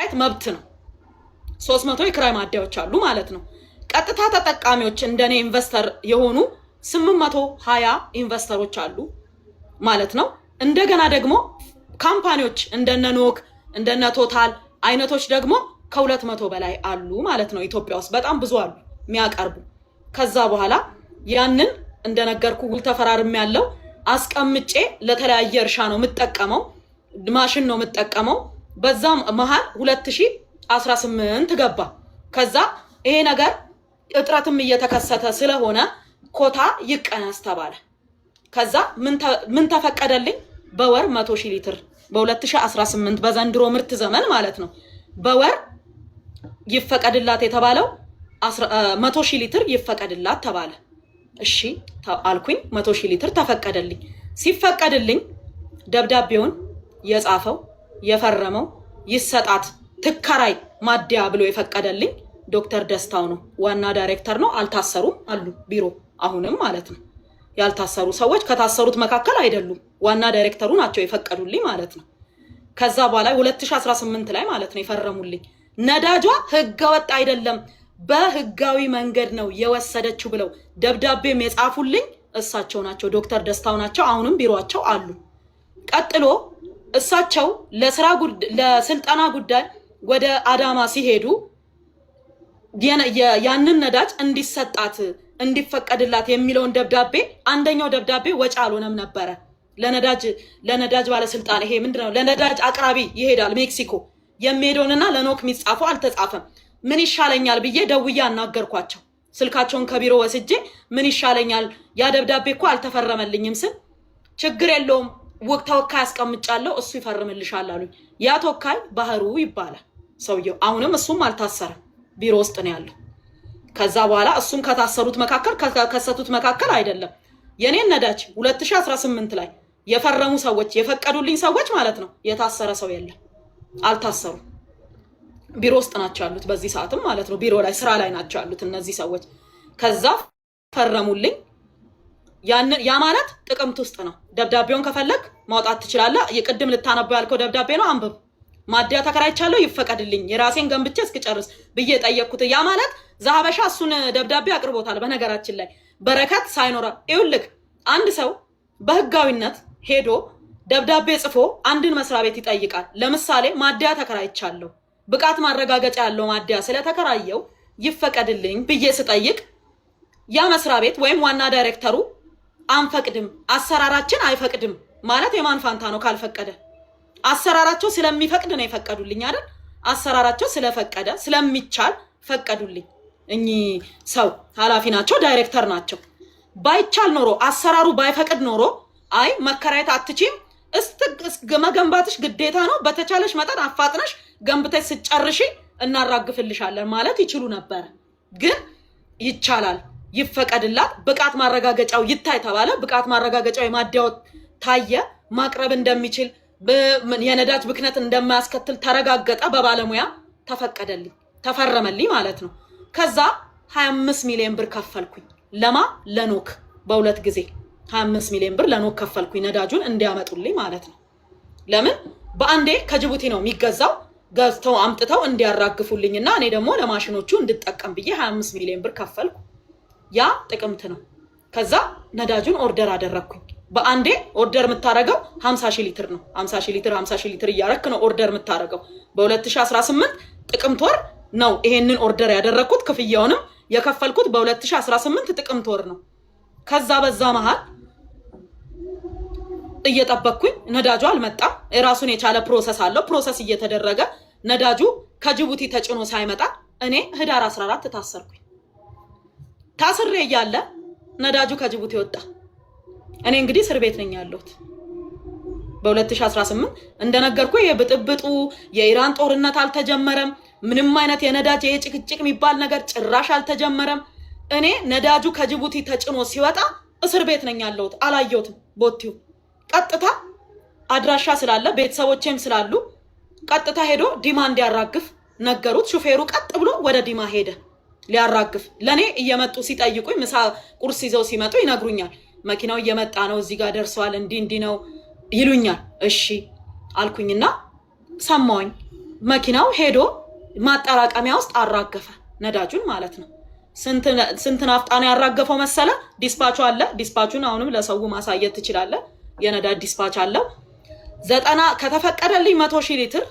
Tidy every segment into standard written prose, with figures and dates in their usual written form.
መከራየት መብት ነው። 300 የክራይ ማደያዎች አሉ ማለት ነው። ቀጥታ ተጠቃሚዎች እንደኔ ኢንቨስተር የሆኑ 820 ኢንቨስተሮች አሉ ማለት ነው። እንደገና ደግሞ ካምፓኒዎች እንደነ ኖክ እንደነ ቶታል አይነቶች ደግሞ ከ200 በላይ አሉ ማለት ነው። ኢትዮጵያ ውስጥ በጣም ብዙ አሉ የሚያቀርቡ። ከዛ በኋላ ያንን እንደነገርኩ ውል ተፈራርም ያለው አስቀምጬ ለተለያየ እርሻ ነው የምጠቀመው፣ ማሽን ነው የምጠቀመው። በዛም መሃል 2018 ገባ። ከዛ ይሄ ነገር እጥረትም እየተከሰተ ስለሆነ ኮታ ይቀነስ ተባለ። ከዛ ምን ተፈቀደልኝ? በወር 100,000 ሊትር በ2018 በዘንድሮ ምርት ዘመን ማለት ነው በወር ይፈቀድላት የተባለው 100,000 ሊትር ይፈቀድላት ተባለ። እሺ አልኩኝ። 100,000 ሊትር ተፈቀደልኝ። ሲፈቀድልኝ ደብዳቤውን የጻፈው የፈረመው ይሰጣት ትከራይ ማደያ ብሎ የፈቀደልኝ ዶክተር ደስታው ነው። ዋና ዳይሬክተር ነው። አልታሰሩም አሉ ቢሮ አሁንም ማለት ነው። ያልታሰሩ ሰዎች ከታሰሩት መካከል አይደሉም። ዋና ዳይሬክተሩ ናቸው የፈቀዱልኝ ማለት ነው። ከዛ በኋላ 2018 ላይ ማለት ነው የፈረሙልኝ። ነዳጇ ህገወጥ አይደለም በህጋዊ መንገድ ነው የወሰደችው ብለው ደብዳቤም የጻፉልኝ እሳቸው ናቸው፣ ዶክተር ደስታው ናቸው። አሁንም ቢሮአቸው አሉ። ቀጥሎ እሳቸው ለስልጠና ጉዳይ ወደ አዳማ ሲሄዱ ያንን ነዳጅ እንዲሰጣት እንዲፈቀድላት የሚለውን ደብዳቤ አንደኛው ደብዳቤ ወጪ አልሆነም ነበረ። ለነዳጅ ባለስልጣን ይሄ ምንድነው ለነዳጅ አቅራቢ ይሄዳል ሜክሲኮ የሚሄደውንና ለኖክ የሚጻፈው አልተጻፈም። ምን ይሻለኛል ብዬ ደውዬ አናገርኳቸው። ስልካቸውን ከቢሮ ወስጄ ምን ይሻለኛል ያ ደብዳቤ እኮ አልተፈረመልኝም ስል ችግር የለውም ተወካይ አስቀምጫለሁ እሱ ይፈርምልሻል አሉኝ። ያ ተወካይ ባህሩ ይባላል ሰውየው። አሁንም እሱም አልታሰረም ቢሮ ውስጥ ነው ያለው። ከዛ በኋላ እሱም ከታሰሩት መካከል ከከሰቱት መካከል አይደለም። የኔን ነዳጅ 2018 ላይ የፈረሙ ሰዎች የፈቀዱልኝ ሰዎች ማለት ነው የታሰረ ሰው የለም፣ አልታሰሩ። ቢሮ ውስጥ ናቸው ያሉት በዚህ ሰዓትም ማለት ነው። ቢሮ ላይ ስራ ላይ ናቸው ያሉት እነዚህ ሰዎች። ከዛ ፈረሙልኝ። ያ ማለት ጥቅምት ውስጥ ነው። ደብዳቤውን ከፈለግ ማውጣት ትችላለህ። የቅድም ልታነበው ያልከው ደብዳቤ ነው፣ አንብብ። ማደያ ተከራይቻለሁ ይፈቀድልኝ የራሴን ገንብቼ እስክጨርስ ብዬ ጠየቅኩት። ያ ማለት ዛሀበሻ እሱን ደብዳቤ አቅርቦታል። በነገራችን ላይ በረከት ሳይኖራ ይውልክ አንድ ሰው በህጋዊነት ሄዶ ደብዳቤ ጽፎ አንድን መስሪያ ቤት ይጠይቃል። ለምሳሌ ማደያ ተከራይቻለሁ ብቃት ማረጋገጫ ያለው ማደያ ስለተከራየው ይፈቀድልኝ ብዬ ስጠይቅ ያ መስሪያ ቤት ወይም ዋና ዳይሬክተሩ አንፈቅድም፣ አሰራራችን አይፈቅድም ማለት የማን ፋንታ ነው? ካልፈቀደ አሰራራቸው ስለሚፈቅድ ነው የፈቀዱልኝ አይደል? አሰራራቸው ስለፈቀደ ስለሚቻል ፈቀዱልኝ። እኚህ ሰው ኃላፊ ናቸው፣ ዳይሬክተር ናቸው። ባይቻል ኖሮ አሰራሩ ባይፈቅድ ኖሮ አይ መከራየት አትችይም፣ መገንባትሽ ግዴታ ነው፣ በተቻለሽ መጠን አፋጥነሽ ገንብተሽ ስጨርሺ እናራግፍልሻለን ማለት ይችሉ ነበር። ግን ይቻላል፣ ይፈቀድላት፣ ብቃት ማረጋገጫው ይታይ ተባለ። ብቃት ማረጋገጫው የማደያው ታየ፣ ማቅረብ እንደሚችል የነዳጅ ብክነት እንደማያስከትል ተረጋገጠ፣ በባለሙያ ተፈቀደልኝ፣ ተፈረመልኝ ማለት ነው። ከዛ 25 ሚሊዮን ብር ከፈልኩኝ። ለማ ለኖክ በሁለት ጊዜ 25 ሚሊዮን ብር ለኖክ ከፈልኩኝ፣ ነዳጁን እንዲያመጡልኝ ማለት ነው። ለምን በአንዴ ከጅቡቲ ነው የሚገዛው፣ ገዝተው አምጥተው እንዲያራግፉልኝና እኔ ደግሞ ለማሽኖቹ እንድጠቀም ብዬ 25 ሚሊዮን ብር ከፈልኩ። ያ ጥቅምት ነው። ከዛ ነዳጁን ኦርደር አደረግኩኝ። በአንዴ ኦርደር የምታረገው 50,000 ሊትር ነው። 50,000 ሊትር 50,000 ሊትር እያረክ ነው ኦርደር የምታረገው። በ2018 ጥቅምት ወር ነው ይሄንን ኦርደር ያደረኩት። ክፍያውንም የከፈልኩት በ2018 ጥቅምት ወር ነው። ከዛ በዛ መሃል እየጠበቅኩኝ ነዳጁ አልመጣም። የራሱን የቻለ ፕሮሰስ አለው። ፕሮሰስ እየተደረገ ነዳጁ ከጅቡቲ ተጭኖ ሳይመጣ እኔ ህዳር 14 ታሰርኩኝ። ታስሬ እያለ ነዳጁ ከጅቡቲ ወጣ። እኔ እንግዲህ እስር ቤት ነኝ ያለሁት። በ2018 እንደነገርኩ የብጥብጡ የኢራን ጦርነት አልተጀመረም። ምንም አይነት የነዳጅ የጭቅጭቅ የሚባል ነገር ጭራሽ አልተጀመረም። እኔ ነዳጁ ከጅቡቲ ተጭኖ ሲወጣ እስር ቤት ነኝ ያለሁት። አላየሁትም። ቦቲው ቀጥታ አድራሻ ስላለ ቤተሰቦቼም ስላሉ ቀጥታ ሄዶ ዲማ እንዲያራግፍ ነገሩት። ሹፌሩ ቀጥ ብሎ ወደ ዲማ ሄደ ሊያራግፍ። ለኔ እየመጡ ሲጠይቁኝ ምሳ ቁርስ ይዘው ሲመጡ ይነግሩኛል። መኪናው እየመጣ ነው፣ እዚህ ጋር ደርሷል፣ እንዲህ ነው ይሉኛል። እሺ አልኩኝና ሰማውኝ። መኪናው ሄዶ ማጠራቀሚያ ውስጥ አራገፈ ነዳጁን ማለት ነው። ስንት ናፍጣ ነው ያራገፈው መሰለ? ዲስፓቹ አለ። ዲስፓቹን አሁንም ለሰው ማሳየት ትችላለህ። የነዳጅ ዲስፓች አለው። 90 ከተፈቀደልኝ 100,000 ሊትር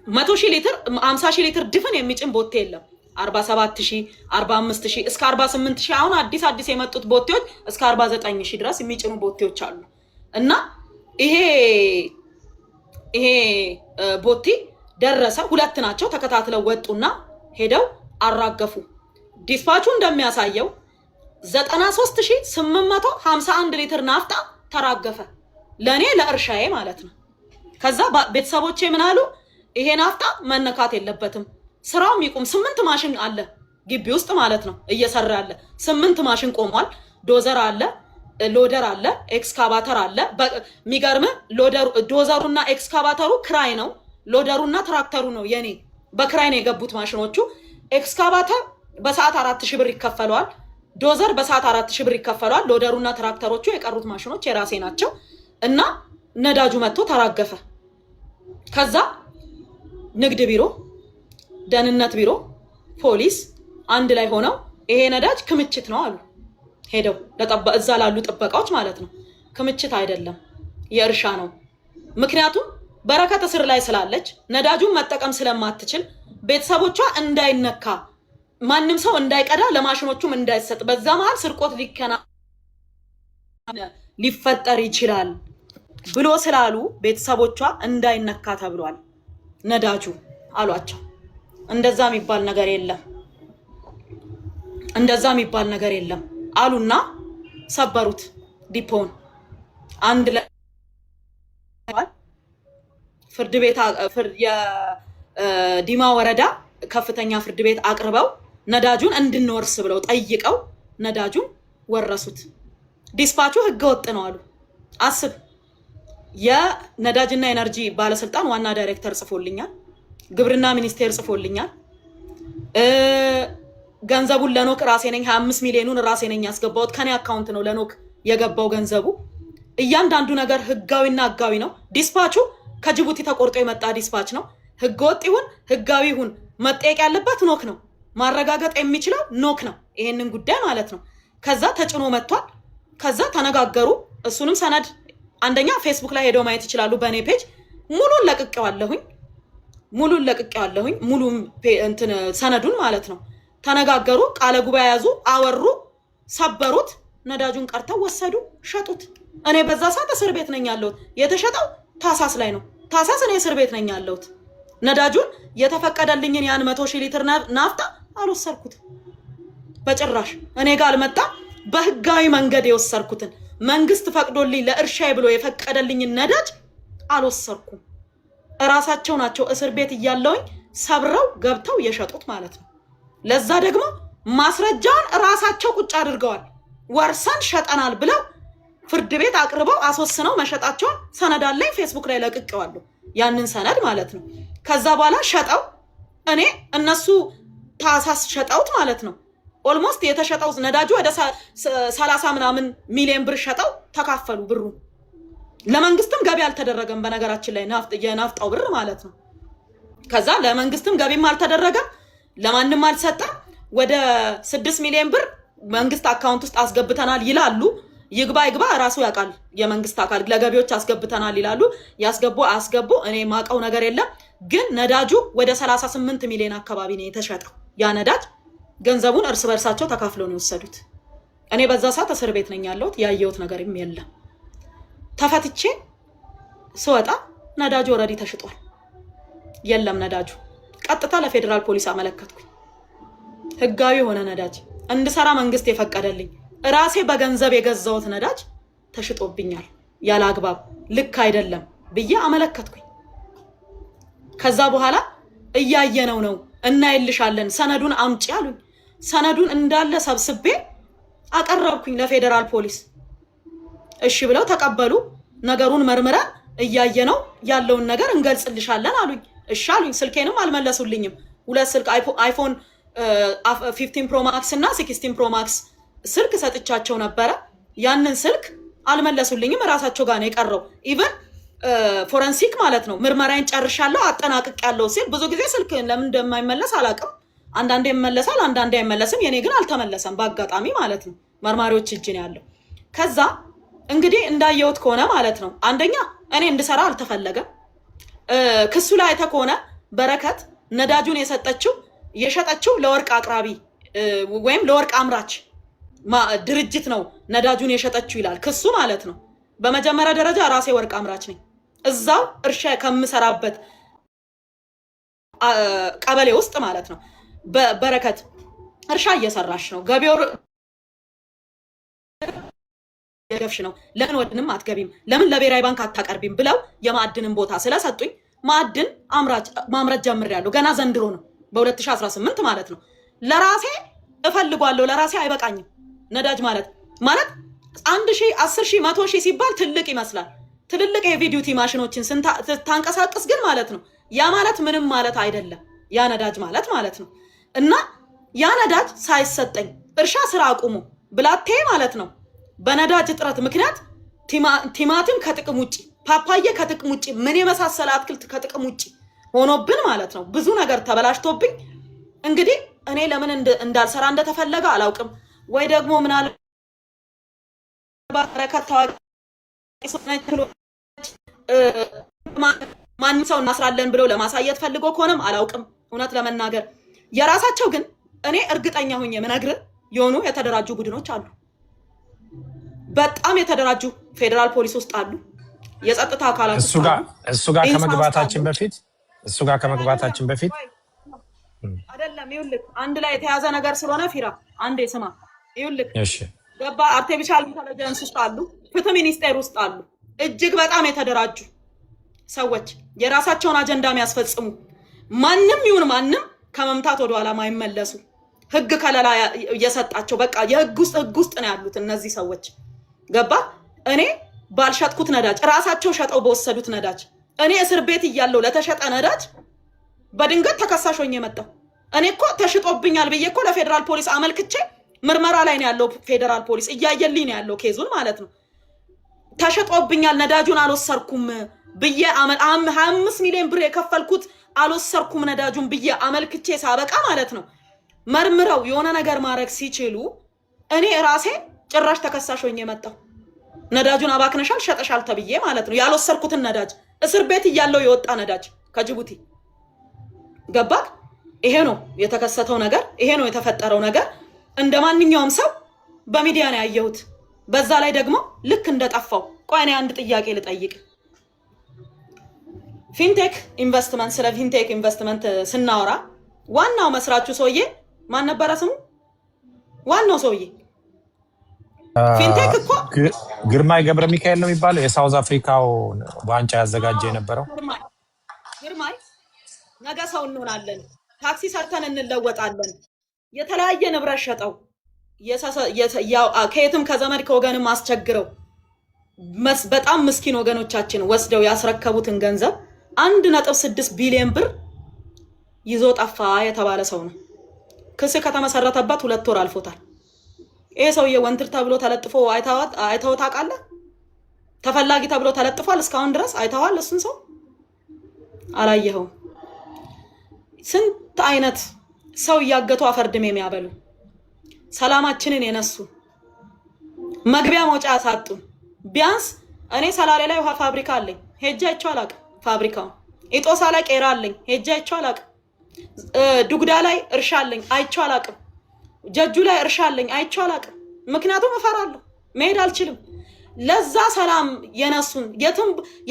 50,000 ሊትር ድፍን የሚጭን ቦቴ የለም። 47,000 45,000 እስከ 48,000 አሁን አዲስ የመጡት ቦቴዎች እስከ 49,000 ድረስ የሚጭኑ ቦቴዎች አሉ። እና ይሄ ቦቴ ደረሰ። ሁለት ናቸው ተከታትለው ወጡና ሄደው አራገፉ። ዲስፓቹ እንደሚያሳየው 93,851 ሊትር ናፍጣ ተራገፈ። ለኔ ለእርሻዬ ማለት ነው። ከዛ ቤተሰቦቼ ምን አሉ? ይሄ ናፍጣ መነካት የለበትም፣ ስራውም ይቁም። 8 ማሽን አለ ግቢ ውስጥ ማለት ነው እየሰራ ያለ 8 ማሽን ቆሟል። ዶዘር አለ፣ ሎደር አለ፣ ኤክስካቫተር አለ። የሚገርም ዶዘሩና ኤክስካቫተሩ ክራይ ነው። ሎደሩና ትራክተሩ ነው የኔ በክራይ ነው የገቡት ማሽኖቹ። ኤክስካቫተር በሰዓት 4,000 ብር ይከፈለዋል። ዶዘር በሰዓት 4,000 ብር ይከፈለዋል። ሎደሩና ትራክተሮቹ የቀሩት ማሽኖች የራሴ ናቸው። እና ነዳጁ መጥቶ ተራገፈ። ከዛ ንግድ ቢሮ፣ ደህንነት ቢሮ፣ ፖሊስ አንድ ላይ ሆነው ይሄ ነዳጅ ክምችት ነው አሉ። ሄደው እዛ ላሉ ጥበቃዎች ማለት ነው። ክምችት አይደለም የእርሻ ነው። ምክንያቱም በረከት እስር ላይ ስላለች ነዳጁን መጠቀም ስለማትችል ቤተሰቦቿ እንዳይነካ ማንም ሰው እንዳይቀዳ ለማሽኖቹም እንዳይሰጥ በዛ መሃል ስርቆት ሊፈጠር ይችላል ብሎ ስላሉ ቤተሰቦቿ እንዳይነካ ተብሏል ነዳጁ አሏቸው። እንደዛ የሚባል ነገር የለም አሉና ሰበሩት ዲፖን። አንድ ላይ ፍርድ ቤት የዲማ ወረዳ ከፍተኛ ፍርድ ቤት አቅርበው ነዳጁን እንድንወርስ ብለው ጠይቀው ነዳጁን ወረሱት። ዲስፓቹ ህገወጥ ነው አሉ። አስብ። የነዳጅና ኤነርጂ ባለስልጣን ዋና ዳይሬክተር ጽፎልኛል፣ ግብርና ሚኒስቴር ጽፎልኛል። ገንዘቡን ለኖክ ራሴ ነኝ 25 ሚሊዮኑን ራሴ ነኝ ያስገባሁት። ከኔ አካውንት ነው ለኖክ የገባው ገንዘቡ። እያንዳንዱ ነገር ህጋዊና ህጋዊ ነው። ዲስፓቹ ከጅቡቲ ተቆርጦ የመጣ ዲስፓች ነው። ህገወጥ ይሁን ህጋዊ ይሁን መጠየቅ ያለበት ኖክ ነው። ማረጋገጥ የሚችለው ኖክ ነው ይሄንን ጉዳይ ማለት ነው። ከዛ ተጭኖ መጥቷል። ከዛ ተነጋገሩ። እሱንም ሰነድ አንደኛ ፌስቡክ ላይ ሄደው ማየት ይችላሉ። በእኔ ፔጅ ሙሉን ለቅቄዋለሁኝ። ሙሉ ሰነዱን ማለት ነው። ተነጋገሩ፣ ቃለ ጉባኤ ያዙ፣ አወሩ፣ ሰበሩት። ነዳጁን ቀርተው ወሰዱ፣ ሸጡት። እኔ በዛ ሰዓት እስር ቤት ነኝ ያለሁት። የተሸጠው ታሳስ ላይ ነው። ታሳስ እኔ እስር ቤት ነኝ ያለሁት። ነዳጁን የተፈቀደልኝን ያን 100,000 ሊትር ናፍጣ አልወሰድኩትም በጭራሽ። እኔ ጋር አልመጣም። በህጋዊ መንገድ የወሰድኩትን መንግስት ፈቅዶልኝ ለእርሻዬ ብሎ የፈቀደልኝን ነዳጅ አልወሰድኩም። እራሳቸው ናቸው እስር ቤት እያለውኝ ሰብረው ገብተው የሸጡት ማለት ነው። ለዛ ደግሞ ማስረጃውን እራሳቸው ቁጭ አድርገዋል። ወርሰን ሸጠናል ብለው ፍርድ ቤት አቅርበው አስወስነው መሸጣቸውን ሰነድ አለኝ። ፌስቡክ ላይ ለቅቄዋለሁ ያንን ሰነድ ማለት ነው። ከዛ በኋላ ሸጠው እኔ እነሱ ታሳስ ሸጠውት ማለት ነው። ኦልሞስት የተሸጠው ነዳጁ ወደ 30 ምናምን ሚሊዮን ብር ሸጠው ተካፈሉ። ብሩ ለመንግስትም ገቢ አልተደረገም። በነገራችን ላይ የናፍጣው ብር ማለት ነው። ከዛ ለመንግስትም ገቢም አልተደረገም፣ ለማንም አልሰጠም። ወደ 6 ሚሊዮን ብር መንግስት አካውንት ውስጥ አስገብተናል ይላሉ። ይግባ ራሱ ያውቃል የመንግስት አካል። ለገቢዎች አስገብተናል ይላሉ። አስገቡ እኔ ማቀው ነገር የለም። ግን ነዳጁ ወደ 38 ሚሊዮን አካባቢ ነው የተሸጠው። ያ ነዳጅ ገንዘቡን እርስ በርሳቸው ተካፍለው ነው የወሰዱት። እኔ በዛ ሰዓት እስር ቤት ነኝ ያለሁት። ያየሁት ነገርም የለም። ተፈትቼ ስወጣ ነዳጁ ኦልሬዲ ተሽጧል። የለም ነዳጁ። ቀጥታ ለፌደራል ፖሊስ አመለከትኩኝ። ህጋዊ የሆነ ነዳጅ እንድሰራ መንግስት የፈቀደልኝ ራሴ በገንዘብ የገዛሁት ነዳጅ ተሽጦብኛል ያለ አግባብ፣ ልክ አይደለም ብዬ አመለከትኩኝ። ከዛ በኋላ እያየነው ነው እናይልሻለን፣ ሰነዱን አምጪ አሉኝ። ሰነዱን እንዳለ ሰብስቤ አቀረብኩኝ ለፌደራል ፖሊስ። እሺ ብለው ተቀበሉ። ነገሩን መርምረን እያየነው ያለውን ነገር እንገልጽልሻለን አሉኝ። እሺ አሉኝ። ስልኬንም አልመለሱልኝም። ሁለት ስልክ አይፎን 15 ፕሮ ማክስ እና 16 ፕሮ ማክስ ስልክ ሰጥቻቸው ነበረ። ያንን ስልክ አልመለሱልኝም። ራሳቸው ጋር ነው የቀረው። ኢቨን ፎረንሲክ ማለት ነው ምርመራን ጨርሻለሁ አጠናቅቄያለሁ ሲል ብዙ ጊዜ ስልክ ለምን እንደማይመለስ አላውቅም። አንዳንዴ ይመለሳል፣ አንዳንዴ አይመለስም። የኔ ግን አልተመለሰም በአጋጣሚ ማለት ነው። መርማሪዎች እጅ ነው ያለው። ከዛ እንግዲህ እንዳየሁት ከሆነ ማለት ነው አንደኛ እኔ እንድሰራ አልተፈለገም። ክሱ ላይ ከሆነ በረከት ነዳጁን የሸጠችው ለወርቅ አቅራቢ ወይም ለወርቅ አምራች ድርጅት ነው ነዳጁን የሸጠችው ይላል ክሱ ማለት ነው። በመጀመሪያ ደረጃ ራሴ ወርቅ አምራች ነኝ። እዛው እርሻ ከምሰራበት ቀበሌ ውስጥ ማለት ነው። በረከት እርሻ እየሰራሽ ነው፣ ገቢው የገብሽ ነው፣ ለምን ወድንም አትገቢም፣ ለምን ለብሔራዊ ባንክ አታቀርቢም ብለው የማዕድንን ቦታ ስለሰጡኝ ማዕድን ማምረት ጀምሬያለሁ። ገና ዘንድሮ ነው በ2018 ማለት ነው። ለራሴ እፈልጓለሁ፣ ለራሴ አይበቃኝም። ነዳጅ ማለት 1000፣ 10,000፣ 100,000 ሲባል ትልቅ ይመስላል። ትልልቅ የሄቪ ዲዩቲ ማሽኖችን ስታንቀሳቅስ ግን ማለት ነው ያ ማለት ምንም ማለት አይደለም። ያ ነዳጅ ማለት ነው። እና ያ ነዳጅ ሳይሰጠኝ እርሻ ስራ አቁሙ ብላቴ ማለት ነው በነዳጅ እጥረት ምክንያት ቲማቲም ከጥቅም ውጪ፣ ፓፓዬ ከጥቅም ውጪ፣ ምን የመሳሰለ አትክልት ከጥቅም ውጪ ሆኖብን ማለት ነው ብዙ ነገር ተበላሽቶብኝ እንግዲህ እኔ ለምን እንዳልሰራ እንደተፈለገ አላውቅም። ወይ ደግሞ ምናልባት በረከት ታዋቂ ማንም ሰው እናስራለን ብለው ለማሳየት ፈልጎ ከሆነም አላውቅም። እውነት ለመናገር የራሳቸው ግን እኔ እርግጠኛ ሆኜ ምነግርህ የሆኑ የተደራጁ ቡድኖች አሉ። በጣም የተደራጁ ፌደራል ፖሊስ ውስጥ አሉ፣ የጸጥታ አካላት እሱ ጋር ከመግባታችን በፊት አይደለም። ይኸውልህ አንድ ላይ የተያዘ ነገር ስለሆነ ፊራ አንዴ ስማ። ይኸውልህ ገባ አርቲፊሻል ኢንተለጀንስ ውስጥ አሉ፣ ፍትህ ሚኒስቴር ውስጥ አሉ። እጅግ በጣም የተደራጁ ሰዎች የራሳቸውን አጀንዳ የሚያስፈጽሙ ማንም ይሁን ማንም ከመምታት ወደኋላ ማይመለሱ ህግ ከለላ እየሰጣቸው በቃ የህግ ውስጥ ነው ያሉት እነዚህ ሰዎች። ገባ እኔ ባልሸጥኩት ነዳጅ ራሳቸው ሸጠው በወሰዱት ነዳጅ እኔ እስር ቤት እያለሁ ለተሸጠ ነዳጅ በድንገት ተከሳሽ ሆኜ መጣሁ። እኔ እኮ ተሽጦብኛል ብዬ እኮ ለፌደራል ፖሊስ አመልክቼ ምርመራ ላይ ነው ያለው። ፌደራል ፖሊስ እያየልኝ ነው ያለው ኬዙን ማለት ነው። ተሽጦብኛል ነዳጁን አልወሰርኩም ብዬ 25 ሚሊዮን ብር የከፈልኩት አልወሰርኩም ነዳጁን ብዬ አመልክቼ ሳበቃ ማለት ነው መርምረው የሆነ ነገር ማድረግ ሲችሉ እኔ ራሴ ጭራሽ ተከሳሽ ሆኜ መጣሁ። ነዳጁን አባክነሻል ሸጠሻል ተብዬ ማለት ነው ያልወሰርኩትን ነዳጅ እስር ቤት እያለው የወጣ ነዳጅ ከጅቡቲ። ገባክ? ይሄ ነው የተከሰተው ነገር፣ ይሄ ነው የተፈጠረው ነገር። እንደ ማንኛውም ሰው በሚዲያ ነው ያየሁት። በዛ ላይ ደግሞ ልክ እንደጠፋው ቆይ እኔ አንድ ጥያቄ ልጠይቅ። ፊንቴክ ኢንቨስትመንት፣ ስለ ፊንቴክ ኢንቨስትመንት ስናወራ ዋናው መስራቹ ሰውዬ ማን ነበረ ስሙ? ዋናው ሰውዬ ፊንቴክ እኮ ግርማይ ገብረ ሚካኤል ነው የሚባለው፣ የሳውዝ አፍሪካው ዋንጫ ያዘጋጀ የነበረው ግርማይ። ነገ ሰው እንሆናለን፣ ታክሲ ሰርተን እንለወጣለን። የተለያየ ንብረት ሸጠው ከየትም ከዘመድ ከወገንም አስቸግረው በጣም ምስኪን ወገኖቻችን ወስደው ያስረከቡትን ገንዘብ 1.6 ቢሊዮን ብር ይዞ ጠፋ የተባለ ሰው ነው። ክስ ከተመሰረተበት 2 ወር አልፎታል። ይሄ ሰውዬ ወንትር ተብሎ ተለጥፎ አይተኸው ታውቃለህ? ተፈላጊ ተብሎ ተለጥፏል። እስካሁን ድረስ አይተዋል? እሱን ሰው አላየኸውም? ስንት አይነት ሰው እያገቱ አፈርድም የሚያበሉ ሰላማችንን የነሱ መግቢያ መውጫ ያሳጡ። ቢያንስ እኔ ሰላሌ ላይ ውሃ ፋብሪካ አለኝ፣ ሄጄ አይቼው አላውቅም። ፋብሪካው ኢጦሳ ላይ ቄራ አለኝ፣ ሄጄ አይቼው አላውቅም። ዱግዳ ላይ እርሻ አለኝ፣ አይቼው አላውቅም። ጀጁ ላይ እርሻ አለኝ፣ አይቼው አላውቅም። ምክንያቱም እፈራለሁ፣ መሄድ አልችልም። ለዛ ሰላም የነሱን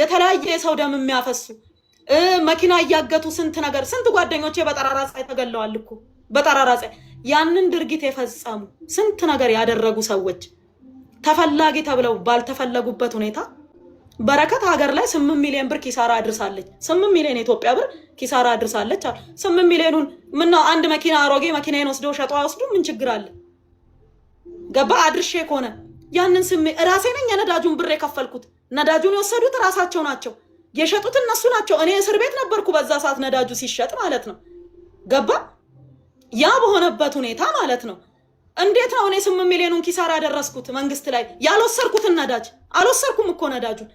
የተለያየ የሰው ደም የሚያፈሱ መኪና እያገቱ ስንት ጓደኞቼ በጠራራ ፀሐይ ተገለዋል እኮ በጠራራ ፀሐይ። ያንን ድርጊት የፈጸሙ ስንት ነገር ያደረጉ ሰዎች ተፈላጊ ተብለው ባልተፈለጉበት ሁኔታ በረከት ሀገር ላይ 8 ሚሊዮን ብር ኪሳራ አድርሳለች። 8 ሚሊዮን የኢትዮጵያ ብር ኪሳራ አድርሳለች። 8 ሚሊዮኑን ምነው አንድ መኪና አሮጌ መኪናዬን ወስደው ሸጠው አይወስዱ? ምን ችግር አለ? ገባ አድርሼ ከሆነ ያንን ራሴ ነኝ የነዳጁን ብር የከፈልኩት። ነዳጁን የወሰዱት ራሳቸው ናቸው፣ የሸጡት እነሱ ናቸው። እኔ እስር ቤት ነበርኩ በዛ ሰዓት ነዳጁ ሲሸጥ ማለት ነው። ገባ ያ በሆነበት ሁኔታ ማለት ነው እንዴት ነው እኔ 8 ሚሊዮኑን ኪሳራ ያደረስኩት መንግስት ላይ? ያልወሰርኩትን ነዳጅ አልወሰርኩም እኮ ነዳጁን።